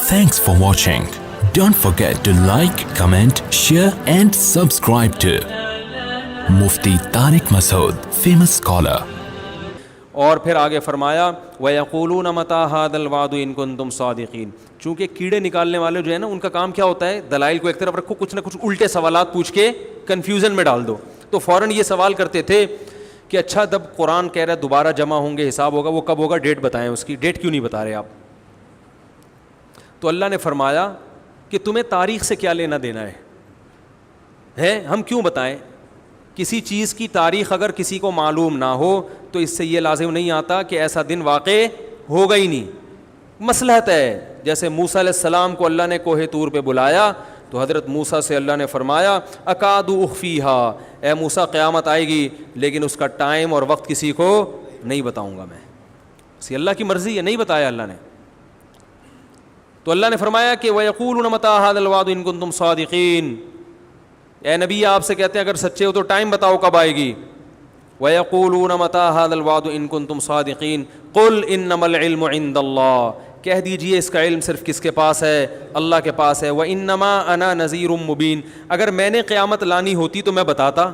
Thanks for watching. Don't forget to like, comment, share and subscribe to Mufti Tariq Masood, famous scholar. اور پھر آگے فرمایا وَيَقُولُونَ مَتَىٰ هَٰذَا الْوَعْدُ إِن كُنتُمْ صَادِقِينَ. چونکہ کیڑے نکالنے والے جو ہے نا ان کا کام کیا ہوتا ہے, دلائل کو ایک طرف رکھو, کچھ نہ کچھ الٹے سوالات پوچھ کے کنفیوژن میں ڈال دو. تو فوراً یہ سوال کرتے تھے کہ اچھا جب قرآن کہہ رہا ہے دوبارہ جمع ہوں گے, حساب ہوگا, وہ کب ہوگا, ڈیٹ بتائیں, اس کی ڈیٹ کیوں نہیں بتا رہے آپ. تو اللہ نے فرمایا کہ تمہیں تاریخ سے کیا لینا دینا ہے, ہم کیوں بتائیں. کسی چیز کی تاریخ اگر کسی کو معلوم نہ ہو تو اس سے یہ لازم نہیں آتا کہ ایسا دن واقع ہوگا ہی نہیں. مصلحت ہے. جیسے موسیٰ علیہ السلام کو اللہ نے کوہ طور پہ بلایا تو حضرت موسیٰ سے اللہ نے فرمایا اکاد اخفیہا, اے موسیٰ قیامت آئے گی لیکن اس کا ٹائم اور وقت کسی کو نہیں بتاؤں گا میں. اسی اللہ کی مرضی ہے, نہیں بتایا اللہ نے. تو اللہ نے فرمایا کہ وَيَقُولُونَ مَتَىٰ هَٰذَا الْوَعْدُ إِن كُنتُمْ صَادِقِينَ. اے نبی آپ سے کہتے ہیں اگر سچے ہو تو ٹائم بتاؤ کب آئے گی. وَيَقُولُونَ مَتَىٰ هَٰذَا الْوَعْدُ إِن كُنتُمْ صَادِقِينَ قُلْ إِنَّمَا الْعِلْمُ عِندَ اللَّهِ. کہہ دیجئے اس کا علم صرف کس کے پاس ہے, اللہ کے پاس ہے. وَإِنَّمَا أَنَا نَذِيرٌ مُّبِينٌ. اگر میں نے قیامت لانی ہوتی تو میں بتاتا,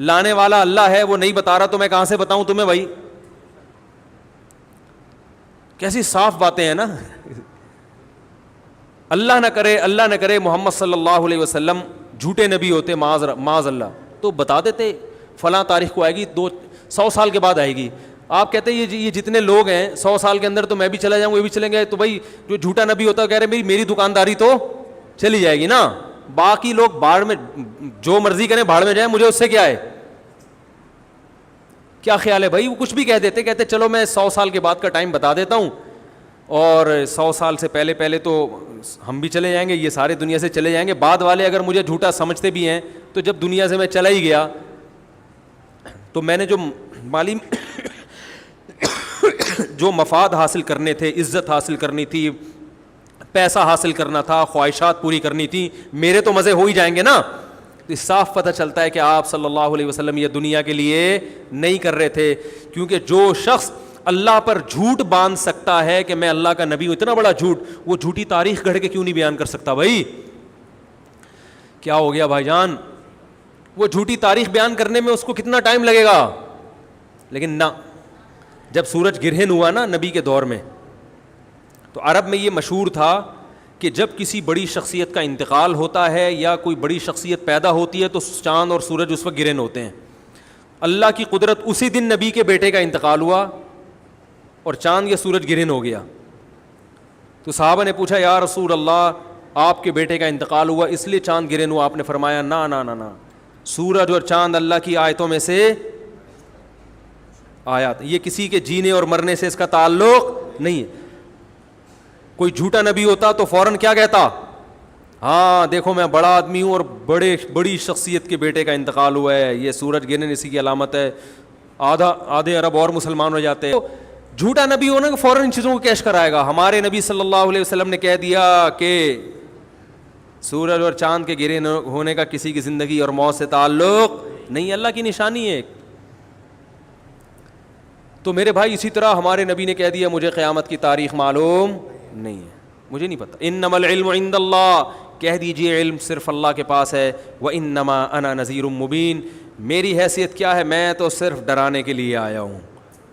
لانے والا اللہ ہے, وہ نہیں بتا رہا تو میں کہاں سے بتاؤں تمہیں بھائی. کیسی صاف باتیں ہیں نا. اللہ نہ کرے محمد صلی اللہ علیہ وسلم جھوٹے نبی ہوتے, معاذ اللہ, تو بتا دیتے فلاں تاریخ کو آئے گی, 100 سال کے بعد آئے گی. آپ کہتے ہیں یہ جتنے لوگ ہیں 100 سال کے اندر تو میں بھی چلا جاؤں, وہ بھی چلیں گے. تو بھائی جو جھوٹا نبی ہوتا ہے کہہ رہے میری دکانداری تو چلی جائے گی نا, باقی لوگ بھاڑ میں جو مرضی کریں بھاڑ میں جائیں, مجھے اس سے کیا ہے. کیا خیال ہے بھائی. وہ کچھ بھی کہتے چلو میں 100 سال کے بعد کا ٹائم بتا دیتا ہوں, اور 100 سال سے پہلے تو ہم بھی چلے جائیں گے, یہ سارے دنیا سے چلے جائیں گے. بعد والے اگر مجھے جھوٹا سمجھتے بھی ہیں تو جب دنیا سے میں چلا ہی گیا تو میں نے جو مالی جو مفاد حاصل کرنے تھے, عزت حاصل کرنی تھی, پیسہ حاصل کرنا تھا, خواہشات پوری کرنی تھی, میرے تو مزے ہو ہی جائیں گے نا. اس صاف پتہ چلتا ہے کہ آپ صلی اللہ علیہ وسلم یہ دنیا کے لیے نہیں کر رہے تھے. کیونکہ جو شخص اللہ پر جھوٹ باندھ سکتا ہے کہ میں اللہ کا نبی ہوں, اتنا بڑا جھوٹ, وہ جھوٹی تاریخ گھڑ کے کیوں نہیں بیان کر سکتا بھائی. کیا ہو گیا بھائی جان, وہ جھوٹی تاریخ بیان کرنے میں اس کو کتنا ٹائم لگے گا. لیکن نہ, جب سورج گرہن ہوا نا نبی کے دور میں, تو عرب میں یہ مشہور تھا کہ جب کسی بڑی شخصیت کا انتقال ہوتا ہے یا کوئی بڑی شخصیت پیدا ہوتی ہے تو چاند اور سورج اس وقت گرہن ہوتے ہیں. اللہ کی قدرت, اسی دن نبی کے بیٹے کا انتقال ہوا اور چاند یا سورج گرہن ہو گیا. تو صحابہ نے پوچھا یا رسول اللہ آپ کے بیٹے کا انتقال ہوا اس لیے چاند گرہن ہوا. آپ نے فرمایا نہ, سورج اور چاند اللہ کی آیتوں میں سے آیات, یہ کسی کے جینے اور مرنے سے اس کا تعلق نہیں ہے. کوئی جھوٹا نبی ہوتا تو فوراً کیا کہتا, ہاں دیکھو میں بڑا آدمی ہوں اور بڑی شخصیت کے بیٹے کا انتقال ہوا ہے, یہ سورج گرہن اسی کی علامت ہے, آدھے عرب اور مسلمان ہو جاتے ہیں. جھوٹا نبی ہونا کہ فوراً ان چیزوں کو کیش کرائے گا. ہمارے نبی صلی اللہ علیہ وسلم نے کہہ دیا کہ سورج اور چاند کے گرہن ہونے کا کسی کی زندگی اور موت سے تعلق نہیں, اللہ کی نشانی ہے. تو میرے بھائی اسی طرح ہمارے نبی نے کہہ دیا مجھے قیامت کی تاریخ معلوم نہیں ہے, مجھے نہیں پتہ. انما العلم عند اللہ, کہہ دیجئے علم صرف اللہ کے پاس ہے. وانما انا نذیر مبین, میری حیثیت کیا ہے, میں تو صرف ڈرانے کے لیے آیا ہوں.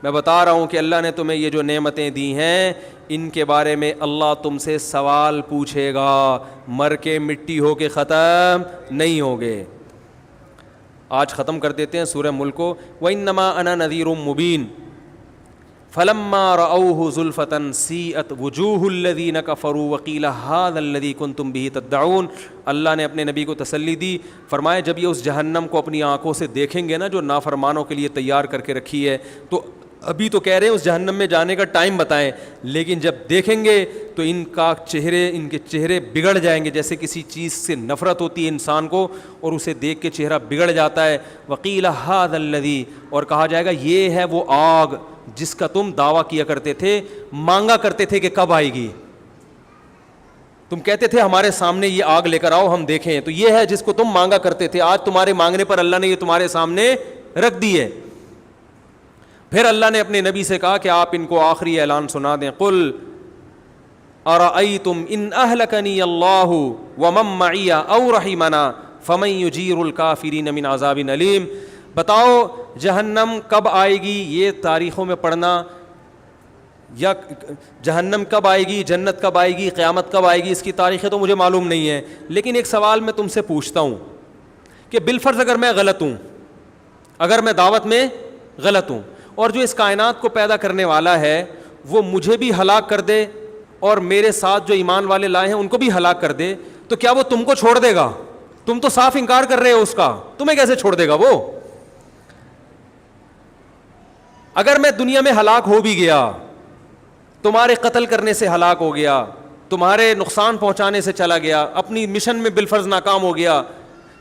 میں بتا رہا ہوں کہ اللہ نے تمہیں یہ جو نعمتیں دی ہیں ان کے بارے میں اللہ تم سے سوال پوچھے گا, مر کے مٹی ہو کے ختم نہیں ہوگے. آج ختم کر دیتے ہیں سورہ ملک کو. وانما انا نذیر مبین فلما رأوه زلفة سیئت وجوہ الذین کفروا وقیل ھذا الذی کنتم بہ تدعون. اللہ نے اپنے نبی کو تسلی دی, فرمایا جب یہ اس جہنم کو اپنی آنکھوں سے دیکھیں گے نا جو نافرمانوں کے لیے تیار کر کے رکھی ہے, تو ابھی تو کہہ رہے ہیں اس جہنم میں جانے کا ٹائم بتائیں, لیکن جب دیکھیں گے تو ان کے چہرے بگڑ جائیں گے. جیسے کسی چیز سے نفرت ہوتی ہے انسان کو اور اسے دیکھ کے چہرہ بگڑ جاتا ہے. وقیل ھذا الذی, اور کہا جائے گا یہ ہے وہ آگ جس کا تم دعویٰ کیا کرتے تھے, مانگا کرتے تھے کہ کب آئے گی. تم کہتے تھے ہمارے سامنے یہ آگ لے کر آؤ ہم دیکھیں, تو یہ ہے جس کو تم مانگا کرتے تھے. آج تمہارے مانگنے پر اللہ نے یہ تمہارے سامنے رکھ دی ہے. پھر اللہ نے اپنے نبی سے کہا کہ آپ ان کو آخری اعلان سنا دیں. قل ارأیتم ان اہلکنی اللہ ومن معی او رحمنا فمن یجیر الکافرین من عذاب علیم. بتاؤ جہنم کب آئے گی, یہ تاریخوں میں پڑھنا, یا جہنم کب آئے گی, جنت کب آئے گی, قیامت کب آئے گی, اس کی تاریخیں تو مجھے معلوم نہیں ہے. لیکن ایک سوال میں تم سے پوچھتا ہوں کہ بالفرض اگر میں غلط ہوں, اگر میں دعوت میں غلط ہوں, اور جو اس کائنات کو پیدا کرنے والا ہے وہ مجھے بھی ہلاک کر دے اور میرے ساتھ جو ایمان والے لائے ہیں ان کو بھی ہلاک کر دے, تو کیا وہ تم کو چھوڑ دے گا؟ تم تو صاف انکار کر رہے ہو اس کا, تمہیں کیسے چھوڑ دے گا وہ؟ اگر میں دنیا میں ہلاک ہو بھی گیا, تمہارے قتل کرنے سے ہلاک ہو گیا, تمہارے نقصان پہنچانے سے چلا گیا, اپنی مشن میں بالفرض ناکام ہو گیا,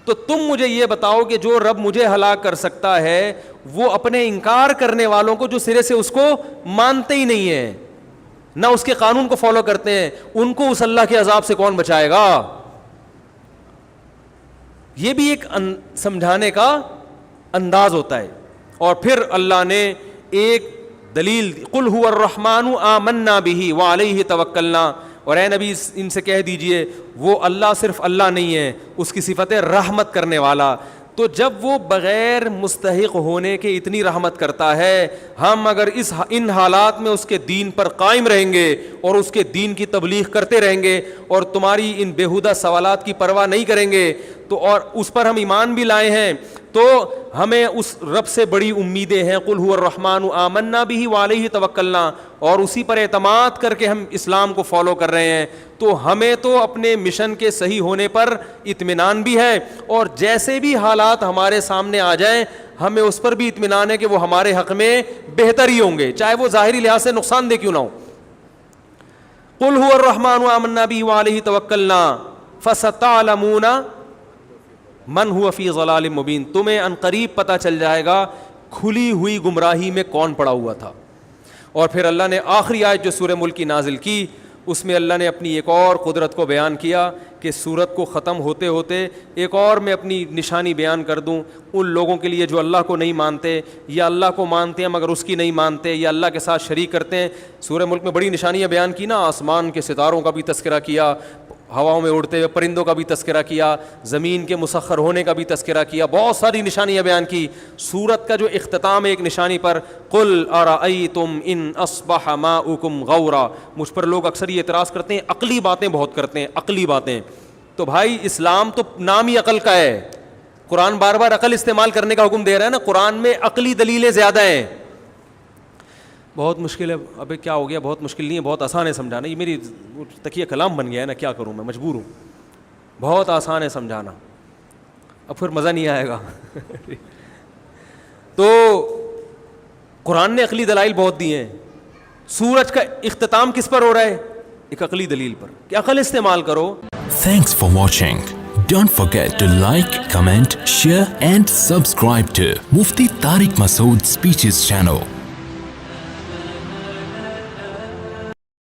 تو تم مجھے یہ بتاؤ کہ جو رب مجھے ہلاک کر سکتا ہے وہ اپنے انکار کرنے والوں کو جو سرے سے اس کو مانتے ہی نہیں ہیں, نہ اس کے قانون کو فالو کرتے ہیں, ان کو اس اللہ کے عذاب سے کون بچائے گا؟ یہ بھی ایک سمجھانے کا انداز ہوتا ہے. اور پھر اللہ نے ایک دلیل, قل هو الرحمن آمنا به وعلیہ توکلنا, اور اے نبی ان سے کہہ دیجئے وہ اللہ صرف اللہ نہیں ہے, اس کی صفت ہے رحمت کرنے والا. تو جب وہ بغیر مستحق ہونے کے اتنی رحمت کرتا ہے, ہم اگر ان حالات میں اس کے دین پر قائم رہیں گے اور اس کے دین کی تبلیغ کرتے رہیں گے اور تمہاری ان بیہودہ سوالات کی پرواہ نہیں کریں گے, تو اور اس پر ہم ایمان بھی لائے ہیں, تو ہمیں اس رب سے بڑی امیدیں ہیں. قل هو الرحمن آمنا به وعلیہ توکلنا, اور اسی پر اعتماد کر کے ہم اسلام کو فالو کر رہے ہیں. تو ہمیں تو اپنے مشن کے صحیح ہونے پر اطمینان بھی ہے, اور جیسے بھی حالات ہمارے سامنے آ جائیں ہمیں اس پر بھی اطمینان ہے کہ وہ ہمارے حق میں بہتر ہی ہوں گے, چاہے وہ ظاہری لحاظ سے نقصان دہ کیوں نہ ہو. قل هو الرحمن آمنا به وعلیہ توکلنا فستعلمون من هو فی ضلال مبین, تمہیں عنقریب پتہ چل جائے گا کھلی ہوئی گمراہی میں کون پڑا ہوا تھا. اور پھر اللہ نے آخری آیت جو سورہ ملک کی نازل کی, اس میں اللہ نے اپنی ایک اور قدرت کو بیان کیا کہ سورت کو ختم ہوتے ہوتے ایک اور میں اپنی نشانی بیان کر دوں ان لوگوں کے لیے جو اللہ کو نہیں مانتے, یا اللہ کو مانتے ہیں مگر اس کی نہیں مانتے, یا اللہ کے ساتھ شریک کرتے ہیں. سورہ ملک میں بڑی نشانیاں بیان کی نا, آسمان کے ستاروں کا بھی تذکرہ کیا, ہواؤں میں اڑتے ہوئے پرندوں کا بھی تذکرہ کیا, زمین کے مسخر ہونے کا بھی تذکرہ کیا, بہت ساری نشانیاں بیان کی. سورت کا جو اختتام ہے ایک نشانی پر, قل ارأیتم ان اصبح ماؤکم غورا. مجھ پر لوگ اکثر یہ اعتراض کرتے ہیں عقلی باتیں بہت کرتے ہیں, عقلی باتیں. تو بھائی اسلام تو نام ہی عقل کا ہے, قرآن بار بار عقل استعمال کرنے کا حکم دے رہا ہے نا, قرآن میں عقلی دلیلیں زیادہ ہیں. بہت مشکل ہے, ابے کیا ہو گیا, بہت مشکل نہیں ہے, بہت آسان ہے سمجھانا. یہ میری تکیہ کلام بن گیا ہے نا, کیا کروں میں, مجبور ہوں. بہت آسان ہے سمجھانا, اب پھر مزہ نہیں آئے گا. تو قرآن نے عقلی دلائل بہت دی ہیں. سورج کا اختتام کس پر ہو رہا ہے؟ ایک عقلی دلیل پر, کہ عقل استعمال کرو. Thanks for watching. Don't forget to like, comment, share and subscribe to Mufti Tariq Masood Speeches channel.